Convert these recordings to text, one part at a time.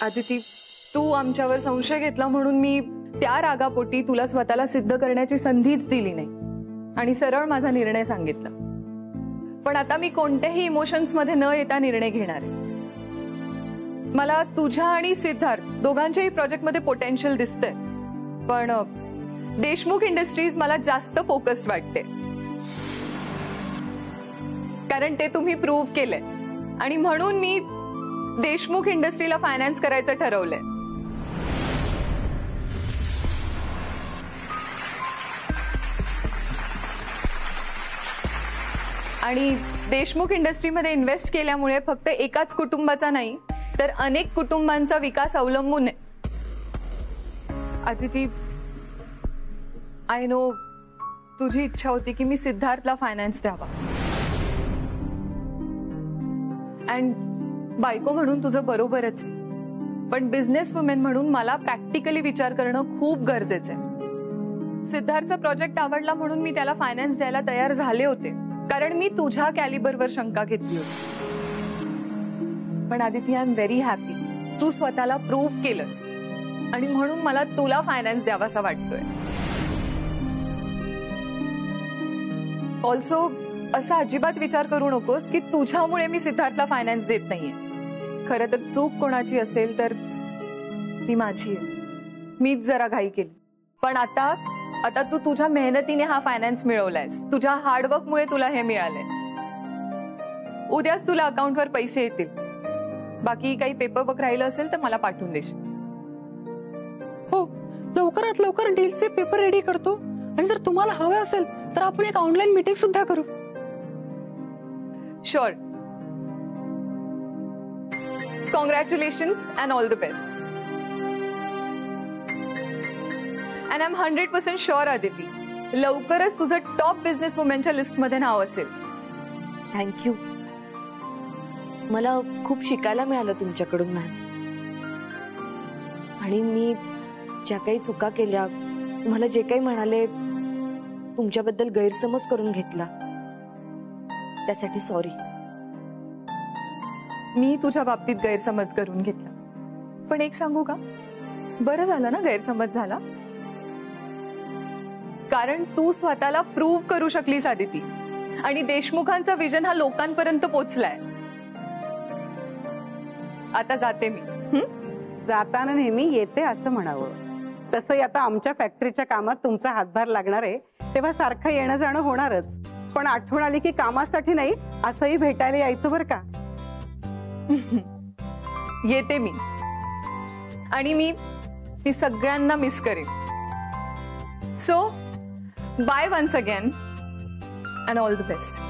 आदिती, तू आमच्यावर संशय घेतला म्हणून मी त्या रागापोटी तुला स्वतःला सिद्ध करण्याची संधीच दिली नाही आणि सरळ माझा निर्णय सांगितला. पण आता मी कोणत्याही इमोशन्स मध्ये न येता निर्णय घेणार आहे. मला तुझ्या आणि सिद्धार्थ दोघांच्याही प्रोजेक्टमध्ये पोटेन्शियल दिसतंय, पण देशमुख इंडस्ट्रीज मला जास्त फोकस्ड वाटते, कारण ते तुम्ही प्रूव्ह केलंय आणि म्हणून मी देशमुख इंडस्ट्रीला फायनान्स करायचं ठरवलंय. आणि देशमुख इंडस्ट्रीमध्ये इन्व्हेस्ट केल्यामुळे फक्त एकाच कुटुंबाचा नाही तर अनेक कुटुंबांचा विकास अवलंबून आहे. आदिती, आय नो तुझी इच्छा होती की मी सिद्धार्थला फायनान्स द्यावा, अँड बायको म्हणून तुझं बरोबरच आहे, पण बिझनेस वुमेन म्हणून मला प्रॅक्टिकली विचार करणं खूप गरजेचं आहे. सिद्धार्थचा प्रोजेक्ट आवडला म्हणून मी त्याला फायनान्स द्यायला तयार झाले होते, कारण मी तुझ्या कॅलिबरवर शंका घेतली होती. पण Aditi, I am very happy तू स्वतःला प्रूव्ह केलंस आणि म्हणून मला तुला फायनान्स द्यावासा वाटतोय. ऑल्सो असा अजिबात विचार करू नकोस की तुझ्यामुळे मी सिद्धार्थला फायनान्स देत नाहीये. खरं तर चूक कोणाची असेल तर ती माझी आहे, मीच जरा घाई केली. पण आता तू तुझ्या मेहनतीने हा फायनान्स मिळवलायस, तुझ्या हार्डवर्कमुळे तुला हे मिळालंय. उद्याच तुला अकाउंटवर पैसे येतील. बाकी काही पेपरवर्क राहिलं असेल तर मला पाठवून देशील. हो, लवकरात लवकर डीलचे पेपर रेडी करतो आणि जर तुम्हाला हवे असेल तर आपण एक ऑनलाईन मीटिंग सुद्धा करू. Sure. Congratulations and all the best. And I am 100% sure Aditi, लवकरच तुझं टॉप बिझनेस वुमेनच्या लिस्टमध्ये नाव असेल. थँक्यू. मला खूप शिकायला मिळालं तुमच्याकडून मॅम. आणि मी ज्या काही चुका केल्या, मला जे काही म्हणाले, तुमच्याबद्दल गैरसमज करून घेतला, त्यासाठी सॉरी. मी तुझ्या बाबतीत गैरसमज करून घेतला, पण एक सांगू का, बरं झालं ना गैरसमज झाला, कारण तू स्वतःला प्रूव्ह करू शकलीस आदिती, आणि देशमुखांचा विजन हा लोकांपर्यंत पोहोचलाय. आता जाते मी. जाताना नेहमी येते असं म्हणावं. तसंही आता आमच्या फॅक्टरीच्या कामात तुमचा हातभार लागणार आहे, तेव्हा सारखं येणं जाणं होणारच. पण आठवण आली की कामासाठी नाही असंही भेटायला यायचं बरं का. येते मी, आणि मी सगळ्यांना मिस करेन. So bye once again and all the best.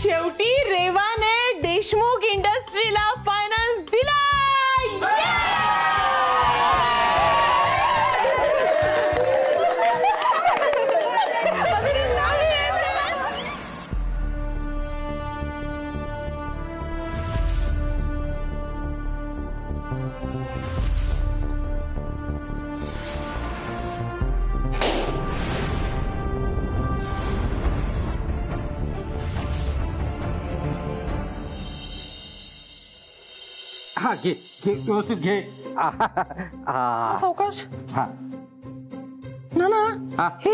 शेवटी रेवाने देशमुख इंडस्ट्रीला फायनान्स दिला. हा घे घे, व्यवस्थित घे. सावकाश. हा ना ना, हा. हे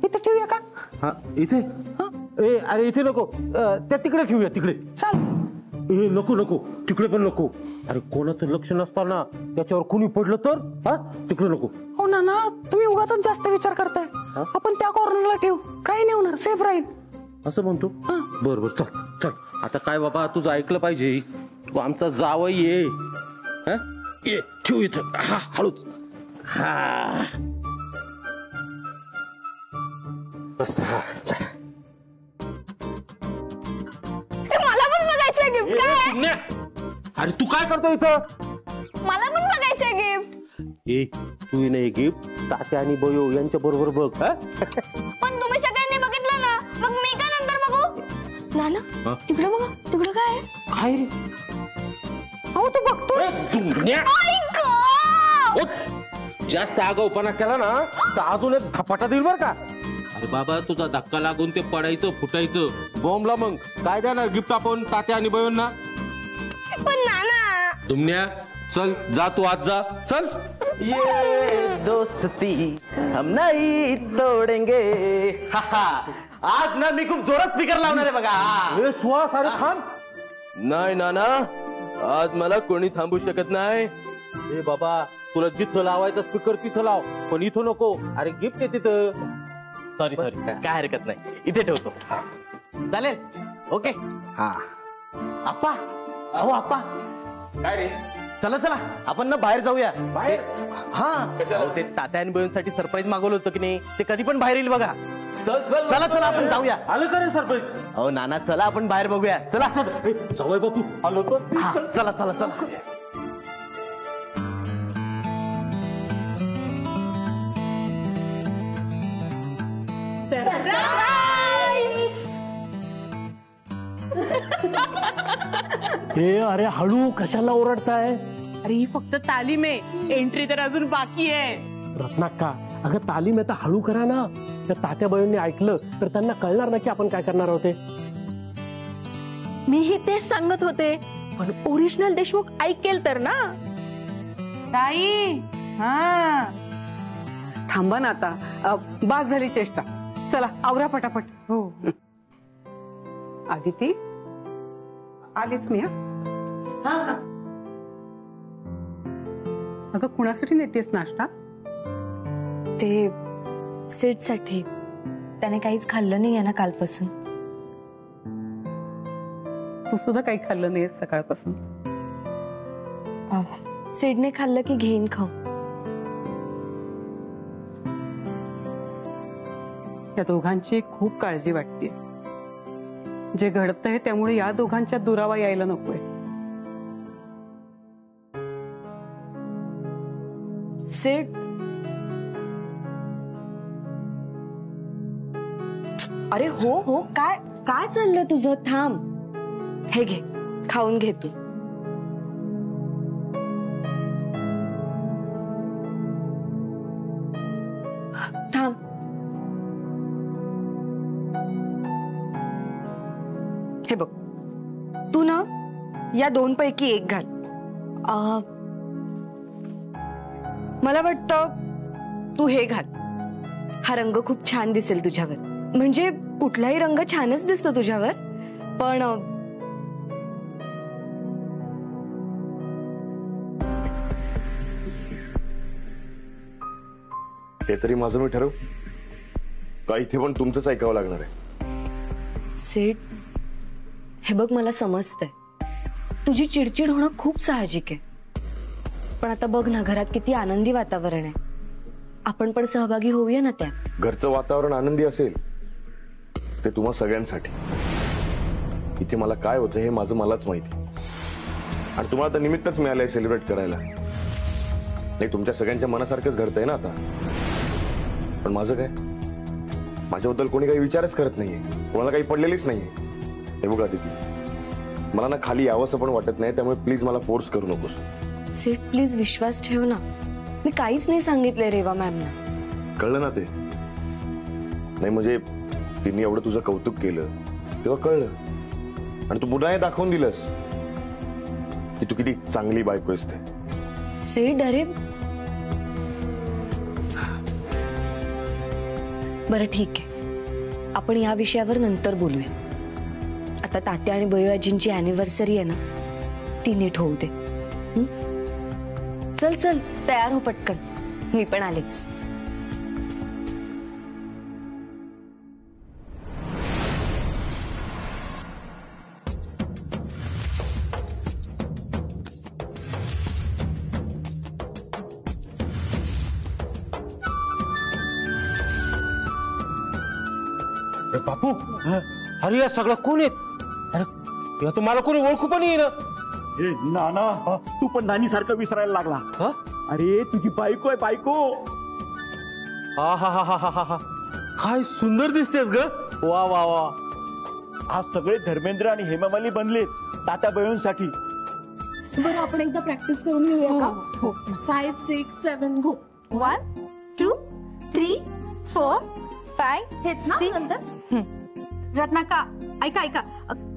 इथे ठेवूया का? हा इथे. ए अरे इथे नको, त्या तिकडे ठेवूया, तिकडे. चाल. ए नको नको, तिकडे पण नको. अरे कोणाचं लक्ष नसताना त्याच्यावर कुणी पडलं तर? हा तिकडे नको. हो ना ना, तुम्ही उगाच जास्त विचार करताय. आपण त्या कॉर्नरला ठेवू, काही नाही होणार, सेफ राहील. असं म्हणतो? बर बर, चल चल. आता काय बाबा, तुझं ऐकलं पाहिजे. तू आमचा जावई ये. ये ठेवू इथं. हा हळूच. हा बस. मला पण बघायचंय गिफ्ट. काय? अरे तू काय करतो इथं? मला पण बघायचंय गिफ्ट. ए तू नाही गिफ्ट तात्या आणि बयो यांच्या बरोबर बघ. पण तुम्ही सगळ्यांनी बघितलं ना, मग मी का नंतर बघू? नाना तिकडे बघा, तिकडे काय आहे? काय रे? अहो तू बघतो. जास्त आगाऊपणा केला ना तर अजून एक धपाटा देईल बर का. अरे बाबा तुझा धक्का लागून ते पडायचं फुटायचं बॉम्बला मग काय देणार गिफ्ट आपण तात्या आणि बयोंना. पण नाना तुमन्या चल जा तू आज जा चल. ये दोस्ती हम नहीं तोडेंगे. आज ना मी खूप जोरात स्पीकर लावणार आहे बघा. सुहास अरे थांब. नाही नाना आज मला कोणी थांबू शकत नाही. ए बाबा तुला जिथं लावायचं स्पीकर तिथं लाव पण इथं नको. अरे गिफ्ट आहे तिथं. सॉरी काय हरकत नाही इथे ठेवतो. चालेल ओके. हा आप्पा अहो आप्पा काय रे चला आपण ना बाहेर जाऊया. बाहेर? हा अहो, ते तात्या आणि बहिणीसाठी सरप्राईज मागवलं होतं की नाही ते कधी पण बाहेर येईल बघा. चला आपण जाऊया. आलं का रे सरपंच. अहो नाना चला आपण बाहेर बघूया. चला जाऊया बापू आलो तर. चला हे अरे हळू कशाला ओरडताय. अरे ही फक्त तालीम आहे, एंट्री तर अजून बाकी आहे. रत्नाक्का अगं तालीम आता हळू करा ना. त्या तात्या बहिणींनी ऐकलं तर त्यांना कळणार ना की आपण काय करणार होते. मीही तेच सांगत होते पण ओरिजिनल देशमुख ऐकेल तर ना. ताई हा थांबा ना आता बास झाली चेष्टा. चला आवरा पटापट. हो आदिती आलीच मी. हा अगं कुणासाठी नेतेस नाश्ता. ते सीडसाठी त्याने काहीच खाल्लं नाही आहे ना कालपासून. तू सुद्धा काही खाल्लं नाहीस सकाळपासून. सीडने खाल्लं की घेईन खाऊ. या दोघांची खूप काळजी वाटते. जे घडतंय त्यामुळे या दोघांच्या दुरावा यायला नकोय. सीड अरे हो काय काय चाललंय तुझं. थांब हे घे खाऊन घे तू. थांब हे बघ तू ना या दोन पैकी एक घाल. मला वाटतं तू हे घाल. हा रंग खूप छान दिसेल तुझ्यावर. म्हणजे कुठलाही रंग छानच दिसतो तुझ्यावर पण हे तरी माझं मी ठरव का इथे पण तुमचंच ऐकावं लागणार आहे. सेठ हे बघ मला समजतंय तुझी चिडचिड होणं खूप साहजिक आहे. पण आता बघ ना घरात किती आनंदी वातावरण आहे. आपण पण सहभागी होऊया ना त्यात. घरचं वातावरण आनंदी असेल ते तुम्हा सगळ्यांसाठी. इथे मला काय होतं हे माझं मलाच माहिती. आणि तुम्हाला तर निमित्तच मिळालंय सेलिब्रेट करायला. नाही तुमच्या सगळ्यांच्या मनासारखंच घडतंय ना आता. पण माझं काय माझ्याबद्दल कोणी काही विचारच करत नाहीये. कोणाला काही पडलेलीच नाहीये. हे बघा तिथे मला ना खाली यावंसं पण वाटत नाही. त्यामुळे प्लीज मला फोर्स करू नकोस. सेठ प्लीज विश्वास ठेव ना. मी काहीच नाही सांगितलंय रेवा मॅमना. कळलं ना ते. नाही म्हणजे तिने एवढं तुझं कौतुक केलं तेव्हा कळलं. आणि तू पुन्हा हे दाखवून दिलंस की तू किती चांगली बायको आहेस ते. सेठ अरे बरं ठीक आहे आपण या विषयावर नंतर बोलूया. आता तात्या आणि बयोआजींची अॅनिव्हर्सरी आहे ना ती नीट होऊ दे. चल चल तयार हो पटकन. मी पण आलेच. अरे बापू अरे या सगळं कोण आहेत. अरे या तुम्हाला कोणी ओळखू पण येईल. नाना तू पण नानी सारखं विसरायला लागला. अरे तुझी बायको आहे बायको. हा हा हा हा हा हा काय सुंदर दिसतेस ग. वा वा वा. आज सगळे धर्मेंद्र आणि हेमामाली बनलेत तात्या बहिणींसाठी. बरं आपण एकदा प्रॅक्टिस करून घेऊया का. 5, 6, 7 गो. 1 2 3 4 5 हेच ना नंतर रत्नाका ऐका ऐका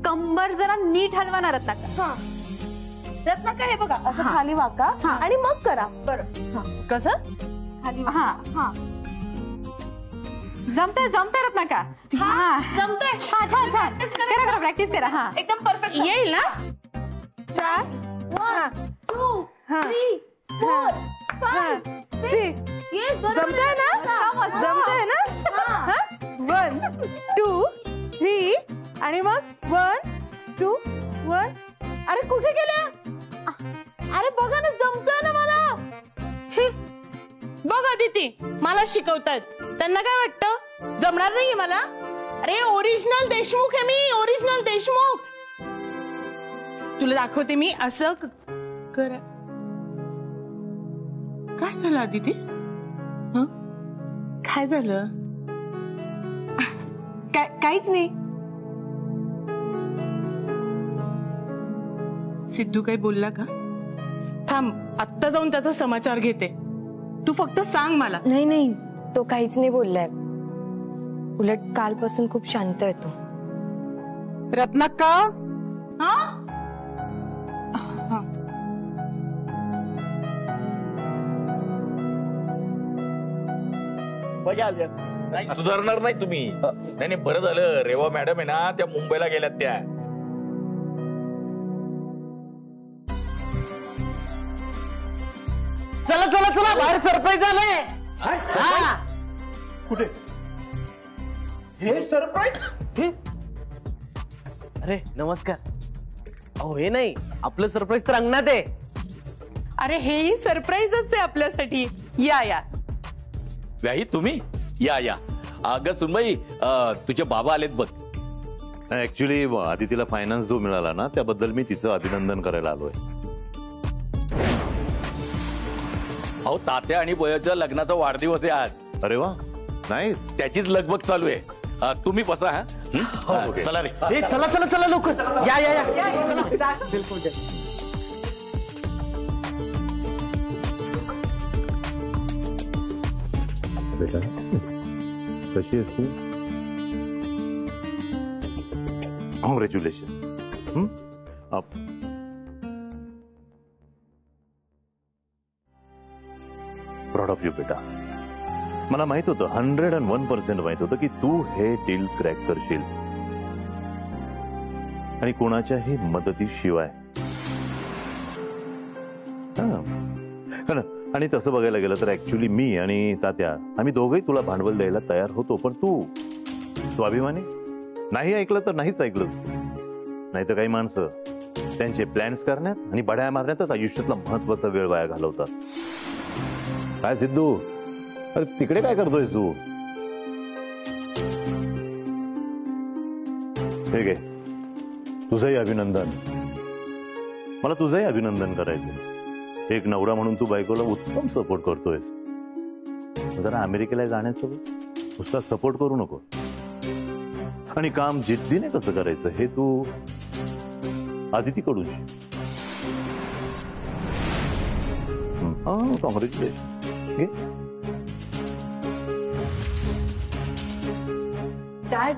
कंबर जरा नीट हलवा ना रत्नाका. रत्नाका हे बघा असं खाली वाका आणि मग करा. बरं कसं खाली हा हा जमतंय जमतंय रत्नाका. जमतंय. छान छान करा करा प्रॅक्टिस करा. हा एकदम परफेक्ट येईल ना. 4 1 2 3 4 5 6 जमतंय ना. जमतंय ना. 1 2 3 आणि मग 1 2 1. अरे कुठे गेल्या. अरे बघा ना जमतंय ना मला. बघ अदिती मला शिकवतायत. त्यांना काय वाटतं जमणार नाहीये मला. अरे ओरिजिनल देशमुख आहे मी. ओरिजिनल देशमुख. तुला दाखवते मी असं कर. काय झालं अदिती. काय झालं. काहीच नाही. सिद्धू काही बोलला का. थांब आत्ता जाऊन त्याचा समाचार घेते. तू फक्त सांग मला. नाही नाही तो काहीच नाही बोललाय. उलट कालपासून खूप शांत आहे तो. रत्नाका. हा नाही सुधारणार नाही तुम्ही. नाही बरं झालं रेवा मॅडम आहे ना त्या मुंबईला गेल्यात. त्या चला चला चला बाहेर सरप्राईज आलंय. कुठे हे सरप्राईज. अरे नमस्कार. अहो हे नाही आपलं सरप्राईज तर अंगणात आहे. अरे हेही सरप्राईजच आहे आपल्यासाठी. या या व्याही तुम्ही या या. अगं सुनबाई तुझे बाबा आलेत बघ. ऍक्च्युली आदितीला फायनान्स जो मिळाला ना त्याबद्दल मी तिचं अभिनंदन करायला आलोय. अहो तात्या आणि बयाच्या लग्नाचा वाढदिवस आहे आज. अरे वा नाही त्याचीच लगबग चालू आहे. तुम्ही बसा. हा चला रे. चला चला चला लवकर या या या. बेटा कशी आहेस तू. कॉंग्रॅच्युलेशन. प्राऊड ऑफ यू बेटा. मला माहित होतं 101% माहित होतं की तू हे डील क्रॅक करशील आणि कोणाच्याही मदतीशिवाय. आणि तसं बघायला गेलं तर ऍक्च्युली मी आणि तात्या आम्ही दोघंही तुला भांडवल द्यायला तयार होतो. पण तू स्वाभिमानी नाही ऐकलं तर नाहीच ऐकलं. नाही तर काही माणसं त्यांचे प्लॅन्स करण्यात आणि बड्या मारण्यातच आयुष्यातला महत्वाचा वेळ वाया घालवतात. काय सिद्धू अरे तिकडे काय करतोयस तू. ठीक आहे तुझंही अभिनंदन. मला तुझंही अभिनंदन करायचं. एक नवरा म्हणून तू बायकोला उत्तम सपोर्ट करतोयस. जरा अमेरिकेला जाण्याचं नुसता सपोर्ट करू नको. आणि काम जिद्दीने कसं करायचं हे तू आदितीकडून. कॉंग्रॅच्युलेशन. डॅड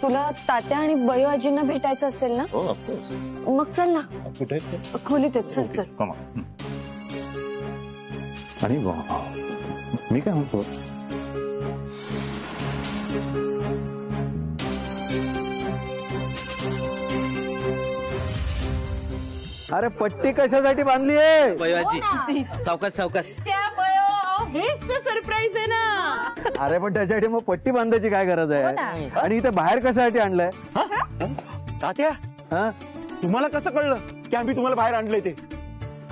तुला तात्या आणि बयो आजींना भेटायचं असेल ना. हो ऑफकोर्स. मग चल ना. कुठे खोलीत आहेत. चल चल. आणि मी काय म्हणतो अरे पट्टी कशासाठी बांधली आहे. बयाजी सावकाश सावकाश. हेच तर सरप्राईज आहे ना. अरे पण त्याच्यासाठी मग पट्टी बांधायची काय गरज आहे. आणि इथे बाहेर कशासाठी आणलंय. तात्या तुम्हाला कसं कळलं की आम्ही तुम्हाला बाहेर आणलंय ते.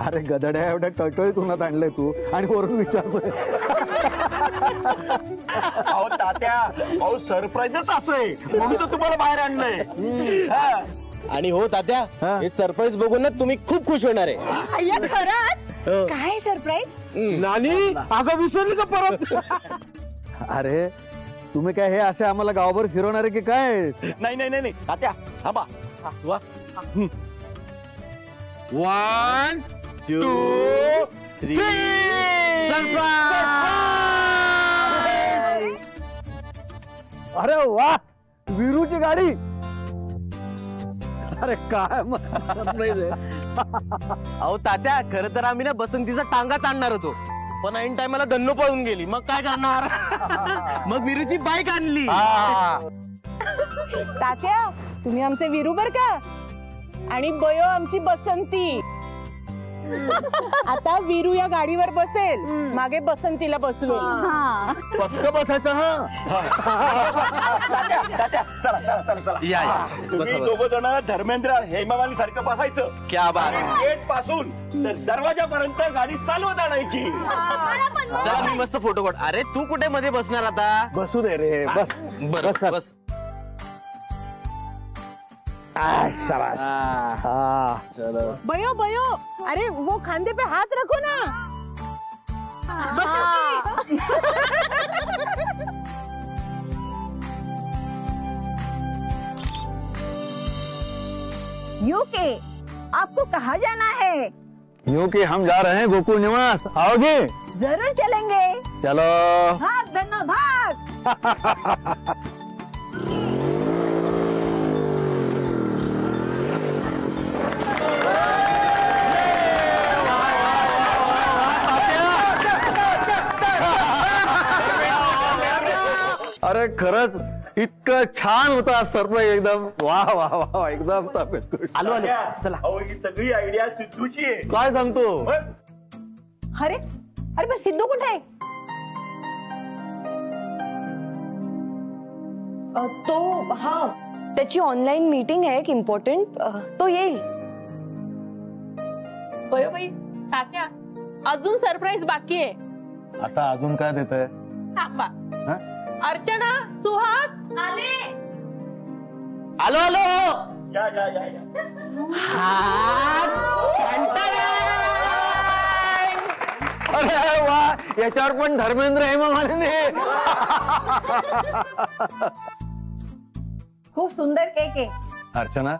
अरे गदड्या एवढ्या टळटळीत उन्हात आणलंय तू आणि वरून विचारतोय. अहो तात्या अहो सरप्राईजच असं आहे म्हणून तर तुम्हाला बाहेर आणलंय. आणि हो तात्या हे सरप्राईज बघून ना तुम्ही खूप खुश होणार आहे. खरंच काय सरप्राईज. नानी अगं विसरली का परत. अरे तुम्ही काय हे असे आम्हाला गावभर फिरवणार आहे की काय. नाही नाही नाही तात्या थांबा. 1 2 3 अरे वा, वीरूची गाडी. अरे काय अहो तात्या, खरं तर आम्ही ना बसंतीचा टांगा आणणार होतो, पण ऐन टायमाला धन्नो पळून गेली. मग काय करणार? मग वीरूची बाईक आणली. तात्या, तुम्ही आमचे वीरू बर का, आणि बयो आमची बसंती. आता वीरू या गाडीवर बसेल, मागे बसंतीला बसवेल. पक्क बसायचं. तुम्ही दोघं जण धर्मेंद्र हेमामाली सारखं बसायचं. क्या बात. गेट पासून तर दरवाजापर्यंत गाडी चालवत आणायची. चला मी मस्त फोटो काढ. अरे तू कुठे मध्ये बसणार आता? बसू दे रे, बस. बरं बस. बयो बयो, अरे वो खांदे पे हाथ रखो ना. यूके, आपको कहाँ जाना है? यूं कि हम जा रहे हैं गोकुल निवास, आओगे? जरूर चलेंगे. चलो. भाग धन्नो भाग. अरे खरंच इतकं छान होता सरप्राईज. एकदम वा वा वा, एकदम आलो आलो. चला. अहो ही सगळी आयडिया सिद्धूची आहे. काय सांगतो? अरे अरे पण सिद्धू कुठे आहे? तो हा, त्याची ऑनलाईन मीटिंग आहे एक इम्पॉर्टंट, तो येईल. बयो बाई, तात्या, अजून सरप्राईज बाकी आहे. आता अजून काय देत आहे? थांबा. अर्चना, सुहास आले. आलो आलो. या या या या. अरे वा, याच्यावर पण धर्मेंद्र हेमामालिनी. खूप सुंदर केक आहे. अर्चना,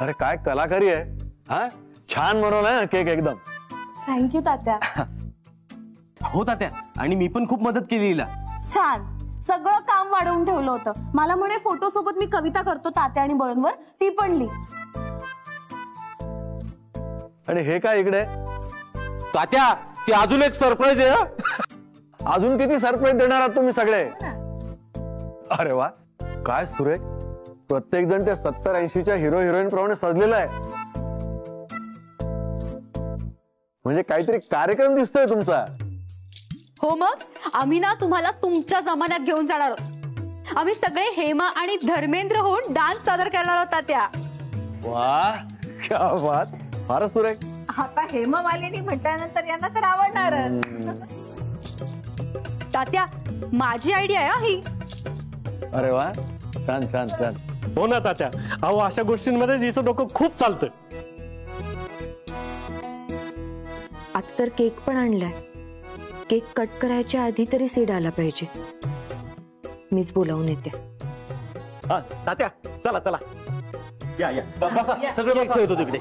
अरे काय कलाकारी आहे. हा, छान बनवलाय केक एकदम. थँक्यू तात्या. हो तात्या, आणि मी पण खूप मदत केली हिला. छान, सगळं काम वाढवून ठेवलं होतं. मला म्हणे फोटो सोबत मी कविता करतो तात्या आणि बळूनवर, ती पण लिही. आणि हे काय इकडे? तात्या, ते अजून एक सरप्राईज आहे. अजून किती सरप्राईज देणार आहात तुम्ही सगळे? अरे वा, काय सुरेख. प्रत्येक जण त्या 70-80च्या हिरो हिरोईन प्रमाणे सजलेला आहे. म्हणजे काहीतरी कार्यक्रम दिसतोय तुमचा. हो, मग आम्ही ना तुम्हाला तुमच्या जमान्यात घेऊन जाणार आहोत. आम्ही सगळे हेमा आणि धर्मेंद्र होऊन डान्स सादर करणार आहोत तात्या. वा, क्या बात. फारच सुरेख. आता हेमामालिनी म्हटल्यानंतर यांना तर आवडणारच. तात्या, माझी आयडिया आहे ही. अरे वा, छान छान छान. हो ना तात्या, अहो अशा गोष्टींमध्ये जिचं डोकं खूप चालतं. आता तर केक पण आणलाय. केक कट करायच्या आधी तरी सीड आला पाहिजे. मीच बोलावून येते. हा तात्या, चला चला. या या. बसा, सगळं बघतो येतो तिकडे.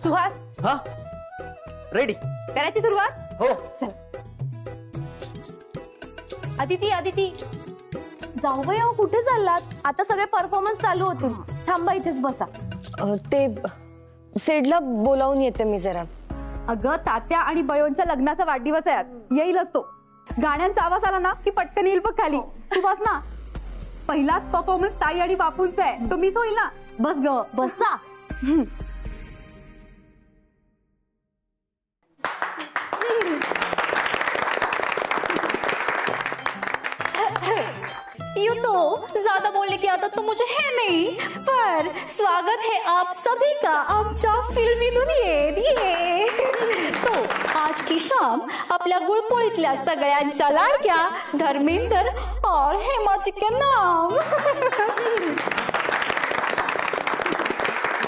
सुहास, हा, रेडी. करायची सुरुवात. हो. चल. अदिती, अदिती, जाऊ बाई, अहो कुठे चाललात? आता सगळे परफॉर्मन्स चालू होतील. थांबा, इथेच बसा. ते सीडला बोलावून येते मी जरा. अगं तात्या आणि बयोंच्या लग्नाचा वाढदिवस आहे आज. येईलच तो. गाण्यांचा आवाज आला ना की पटकन येईल बघ खाली. तू बस ना. पहिलाच परफॉर्मन्स ताई आणि बापूंचा आहे, तो मिस होईल ना. बस ग, बसा. यूं तो ज्यादा बोलने की आदत तो मुझे है नहीं, पर स्वागत है आप सभी का आमच्या फिल्मी दुनियेत. तो आज की शाम आपल्या गुळपोळीतल्या सगळ्यांच्या लाडक्या धर्मेंद्र और हेमाजी के नाम.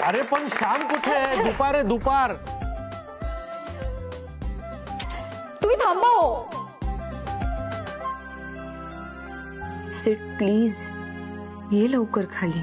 अरे पण शाम कुठे आहे? दुपार आहे, दुपार. तुम्ही थांबा हो. सीड प्लीज, ये लवकर खाली.